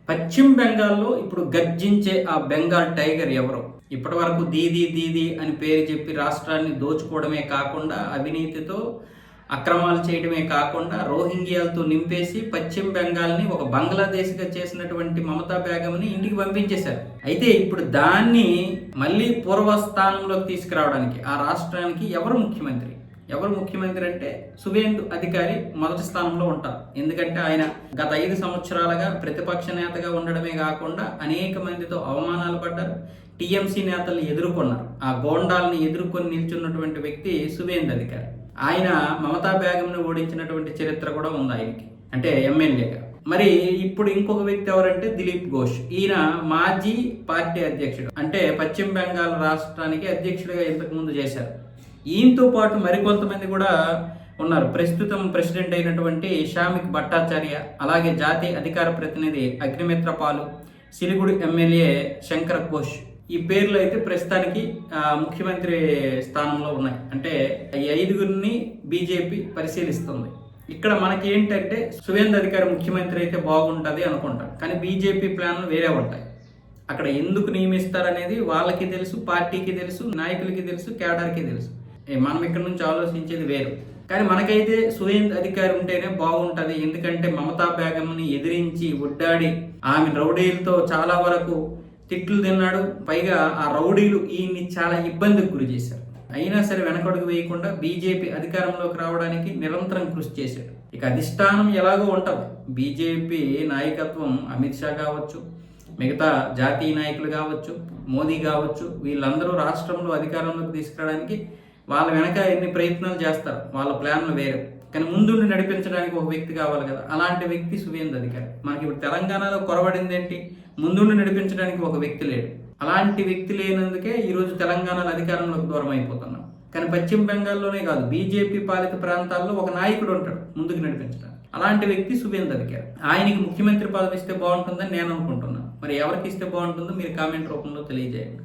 పశ్చిమ బెంగాల్లో ఇప్పుడు గర్జించే ఆ బెంగాల్ టైగర్ ఎవరు? ఇప్పటి వరకు దీదీ దీదీ అని పేరు చెప్పి రాష్ట్రాన్ని దోచుకోవడమే కాకుండా, అవినీతితో అక్రమాలు చేయడమే కాకుండా, రోహింగ్యాలతో నింపేసి పశ్చిమ బెంగాల్ని ఒక బంగ్లాదేశ్గా చేసినటువంటి మమతా బేగంని ఇంటికి పంపించేశారు. అయితే ఇప్పుడు దాన్ని మళ్ళీ పూర్వస్థానంలోకి తీసుకురావడానికి ఆ రాష్ట్రానికి ఎవరు ముఖ్యమంత్రి అంటే సువేందు అధికారి మొదటి స్థానంలో ఉంటారు. ఎందుకంటే ఆయన గత 5 సంవత్సరాలుగా ప్రతిపక్ష నేతగా ఉండడమే కాకుండా అనేక మందితో అవమానాలు పడ్డారు. టీఎంసీ నేతల్ని ఎదుర్కొన్నారు. ఆ గోండాల్ని ఎదుర్కొని నిల్చున్నటువంటి వ్యక్తి సువేందు అధికారి. ఆయన మమతా బేగంను ఓడించినటువంటి చరిత్ర కూడా ఉంది ఆయనకి, అంటే ఎమ్మెల్యేగా. మరి ఇప్పుడు ఇంకొక వ్యక్తి ఎవరంటే దిలీప్ ఘోష్. ఈయన మాజీ పార్టీ అధ్యక్షుడు, అంటే పశ్చిమ బెంగాల్ రాష్ట్రానికి అధ్యక్షుడిగా ఇంతకు ముందు చేశారు. ఈయనతో పాటు మరికొంతమంది కూడా ఉన్నారు. ప్రస్తుతం ప్రెసిడెంట్ అయినటువంటి శ్యామిక్ భట్టాచార్య, అలాగే జాతీయ అధికార ప్రతినిధి అగ్నిమిత్ర పాలు, సిలిగుడి ఎమ్మెల్యే శంకర్ ఘోష్. ఈ పేర్లు అయితే ప్రస్తుతానికి ముఖ్యమంత్రి స్థానంలో ఉన్నాయి. అంటే ఈ 5గురిని బీజేపీ పరిశీలిస్తుంది. ఇక్కడ మనకి ఏంటంటే సువేందు అధికారి ముఖ్యమంత్రి అయితే బాగుంటుంది అనుకుంటాం, కానీ బీజేపీ ప్లాన్లు వేరే ఉంటాయి. అక్కడ ఎందుకు నియమిస్తారనేది వాళ్ళకి తెలుసు, పార్టీకి తెలుసు, నాయకులకి తెలుసు, కేడర్కి తెలుసు. మనం ఇక్కడ నుంచి ఆలోచించేది వేరు. కానీ మనకైతే సువేందు అధికారి ఉంటేనే బాగుంటుంది. ఎందుకంటే మమతా బేగంని ఎదిరించి ఒడ్డాడి ఆమె రౌడీలతో చాలా వరకు తిట్లు తిన్నాడు. పైగా ఆ రౌడీలు ఈయన్ని చాలా ఇబ్బందికి గురి చేశారు. అయినా సరే వెనకడుగు వేయకుండా బీజేపీ అధికారంలోకి రావడానికి నిరంతరం కృషి చేశాడు. ఇక అధిష్టానం ఎలాగో ఉంటుంది. బీజేపీ నాయకత్వం అమిత్ షా కావచ్చు, మిగతా జాతీయ నాయకులు కావచ్చు, మోదీ కావచ్చు, వీళ్ళందరూ రాష్ట్రంలో అధికారంలోకి తీసుకురావడానికి వాళ్ళ వెనక ఎన్ని ప్రయత్నాలు చేస్తారు. వాళ్ళ ప్లాన్లు వేరు. కానీ ముందుండి నడిపించడానికి ఒక వ్యక్తి కావాలి కదా, అలాంటి వ్యక్తి సువేందు అధికారి. మనకి ఇప్పుడు తెలంగాణలో కొరబడింది ఏంటి? ముందుండి నడిపించడానికి ఒక వ్యక్తి లేడు. అలాంటి వ్యక్తి లేనందుకే ఈరోజు తెలంగాణలో అధికారంలోకి దూరం అయిపోతున్నాం. కానీ పశ్చిమ బెంగాల్లోనే కాదు, బీజేపీ పాలిత ప్రాంతాల్లో ఒక నాయకుడు ఉంటాడు ముందుకు నడిపించడానికి. అలాంటి వ్యక్తి సువేందు అధికారి. ఆయనకి ముఖ్యమంత్రి పదవి ఇస్తే బాగుంటుందని నేను అనుకుంటున్నాను. మరి ఎవరికి ఇస్తే బాగుంటుందో మీరు కామెంట్ రూపంలో తెలియజేయండి.